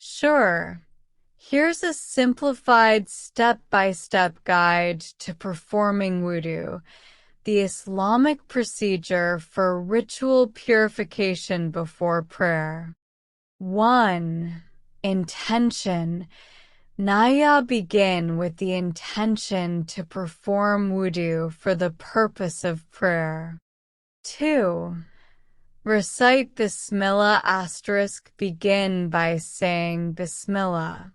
Sure. Here's a simplified step-by-step guide to performing wudu, the Islamic procedure for ritual purification before prayer. 1. Intention. Naya, begin with the intention to perform wudu for the purpose of prayer. 2. Recite Bismillah *, begin by saying Bismillah,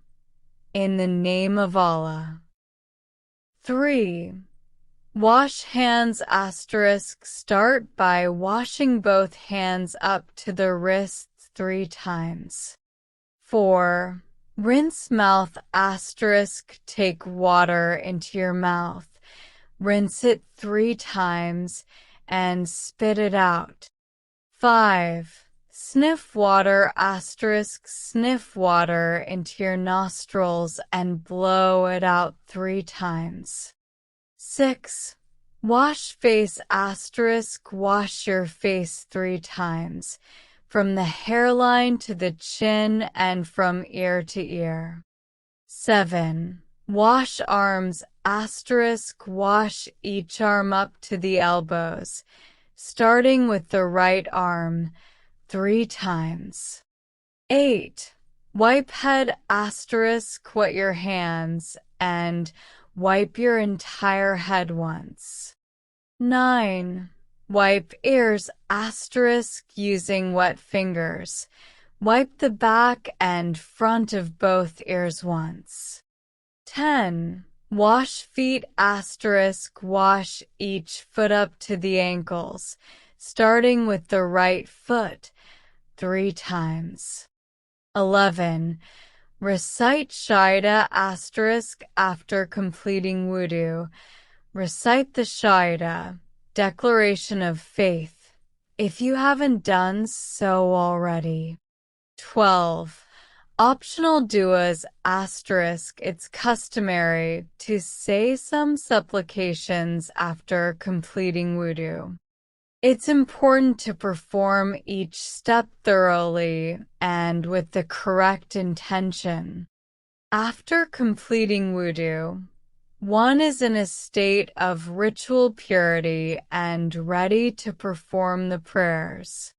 in the name of Allah. 3. Wash hands *, start by washing both hands up to the wrists 3 times. 4. Rinse mouth *, take water into your mouth, rinse it 3 times, and spit it out. 5. Sniff water *, sniff water into your nostrils and blow it out 3 times. 6. Wash face *, wash your face 3 times, from the hairline to the chin and from ear to ear. 7. Wash arms *, wash each arm up to the elbows, starting with the right arm 3 times. 8. Wipe head *, wet your hands, and wipe your entire head once. 9. Wipe ears * using wet fingers. Wipe the back and front of both ears once. 10. Wash feet * wash each foot up to the ankles, starting with the right foot 3 times. 11. Recite Shahada * after completing wudu. Recite the Shahada, declaration of faith, if you haven't done so already. 12. Optional du'as * it's customary to say some supplications after completing wudu. It's important to perform each step thoroughly and with the correct intention. After completing wudu, one is in a state of ritual purity and ready to perform the prayers.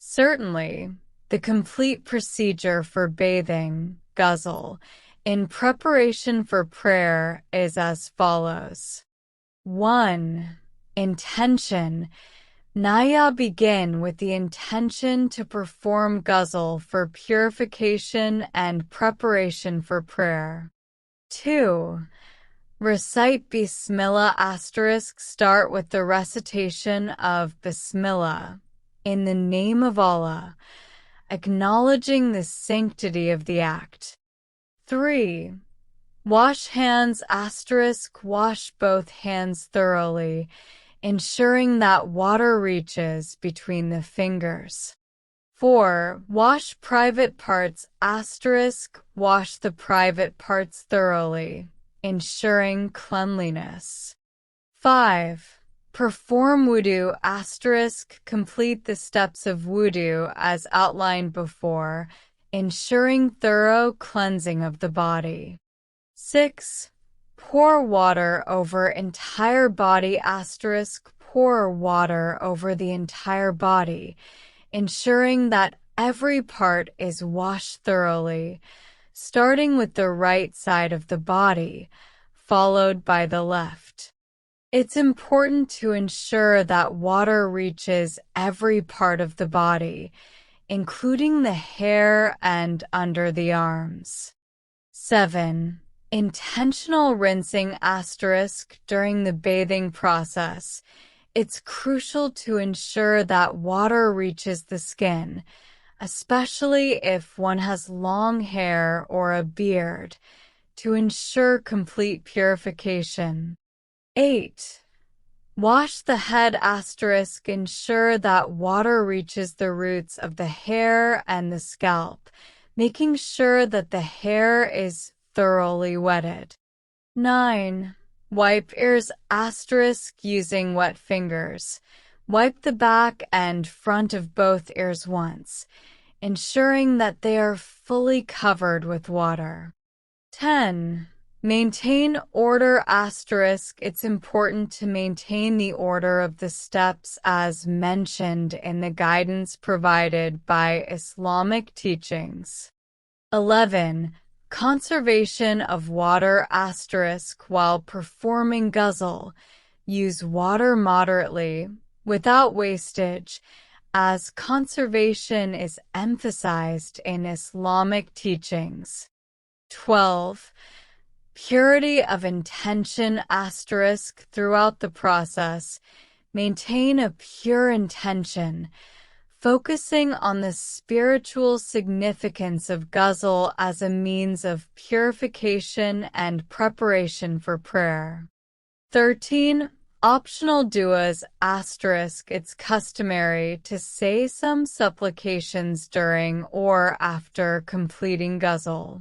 Certainly, the complete procedure for bathing, Ghusl, in preparation for prayer is as follows. 1. Intention. Naya, begin with the intention to perform Ghusl for purification and preparation for prayer. 2. Recite Bismillah *, start with the recitation of Bismillah, in the name of Allah, acknowledging the sanctity of the act. 3. Wash hands *, wash both hands thoroughly, ensuring that water reaches between the fingers. 4. Wash private parts *, wash the private parts thoroughly, ensuring cleanliness. 5. Perform wudu *, complete the steps of wudu as outlined before, ensuring thorough cleansing of the body. 6. Pour water over entire body *, pour water over the entire body, ensuring that every part is washed thoroughly, starting with the right side of the body, followed by the left. It's important to ensure that water reaches every part of the body, including the hair and under the arms. 7. Intentional rinsing * during the bathing process. It's crucial to ensure that water reaches the skin, especially if one has long hair or a beard, to ensure complete purification. 8. Wash the head *, ensure that water reaches the roots of the hair and the scalp, making sure that the hair is thoroughly wetted. 9. Wipe ears using wet fingers. Wipe the back and front of both ears once, ensuring that they are fully covered with water. 10. Maintain order It's important to maintain the order of the steps as mentioned in the guidance provided by Islamic teachings. 11. Conservation of water while performing ghusl. Use water moderately, without wastage, as conservation is emphasized in Islamic teachings. 12. Purity of intention throughout the process. Maintain a pure intention, focusing on the spiritual significance of ghusl as a means of purification and preparation for prayer. 13. Optional du'as It's customary to say some supplications during or after completing ghusl.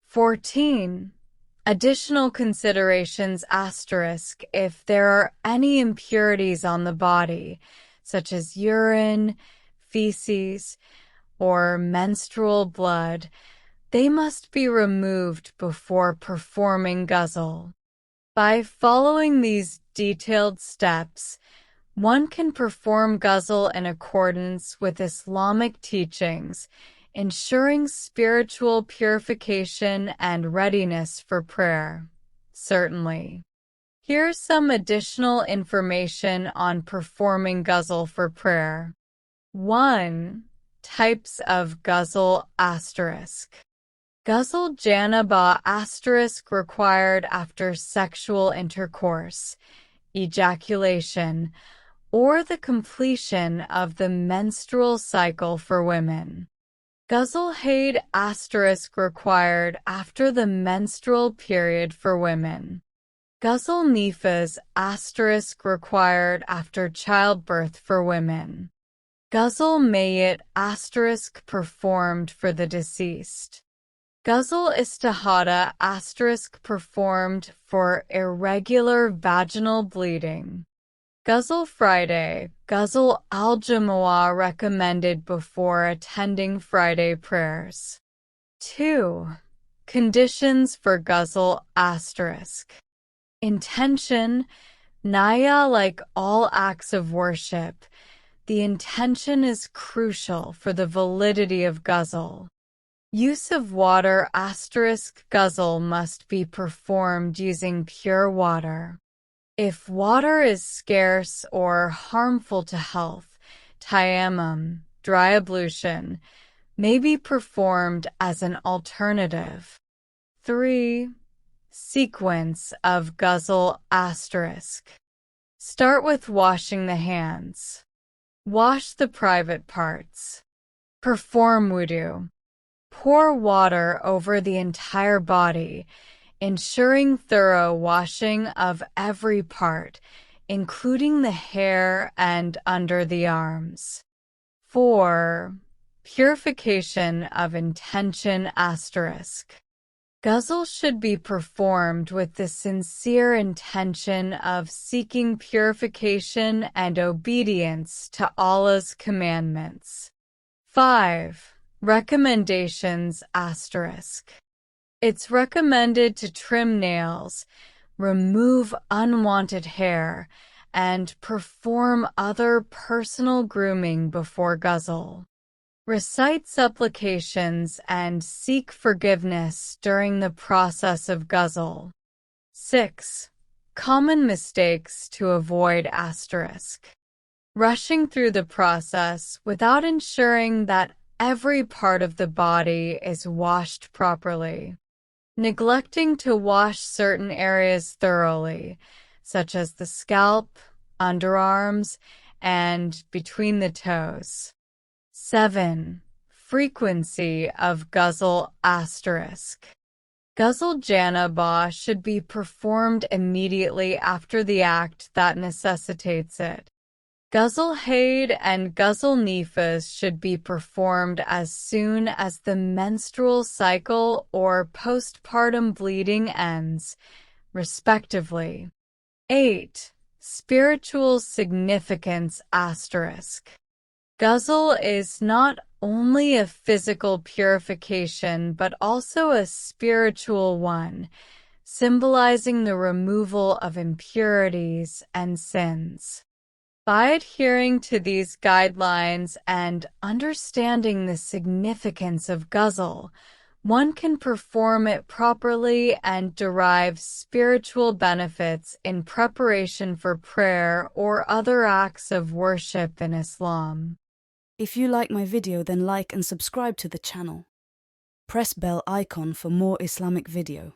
14. Additional considerations if there are any impurities on the body, such as urine, feces, or menstrual blood, they must be removed before performing ghusl. By following these detailed steps, one can perform ghusl in accordance with Islamic teachings, ensuring spiritual purification and readiness for prayer. Certainly. Here's some additional information on performing ghusl for prayer. 1. Types of ghusl Ghusl janaba required after sexual intercourse, ejaculation, or the completion of the menstrual cycle for women. Ghusl haid required after the menstrual period for women. Ghusl nifas required after childbirth for women. Ghusl mayit performed for the deceased. Ghusl istihada performed for irregular vaginal bleeding. Ghusl Friday, Ghusl al-Jumu'ah recommended before attending Friday prayers. 2. Conditions for Ghusl Intention, Naya. Like all acts of worship, the intention is crucial for the validity of ghusl. Use of water ghusl must be performed using pure water. If water is scarce or harmful to health, tayammum, dry ablution, may be performed as an alternative. 3. Sequence of ghusl Start with washing the hands. Wash the private parts. Perform wudu. Pour water over the entire body, ensuring thorough washing of every part, including the hair and under the arms. 4. Purification of intention Ghusl should be performed with the sincere intention of seeking purification and obedience to Allah's commandments. 5. Recommendations It's recommended to trim nails, remove unwanted hair, and perform other personal grooming before ghusl. Recite supplications and seek forgiveness during the process of ghusl. 6. Common mistakes to avoid Rushing through the process without ensuring that every part of the body is washed properly. Neglecting to wash certain areas thoroughly, such as the scalp, underarms, and between the toes. 7. Frequency of ghusl Ghusl janaba should be performed immediately after the act that necessitates it. Ghusl Haid and Ghusl Nifas should be performed as soon as the menstrual cycle or postpartum bleeding ends, respectively. 8. Spiritual significance asterisk. Ghusl is not only a physical purification but also a spiritual one, symbolizing the removal of impurities and sins. By adhering to these guidelines and understanding the significance of Ghusl, one can perform it properly and derive spiritual benefits in preparation for prayer or other acts of worship in Islam. If you like my video, then like and subscribe to the channel. Press bell icon for more Islamic video.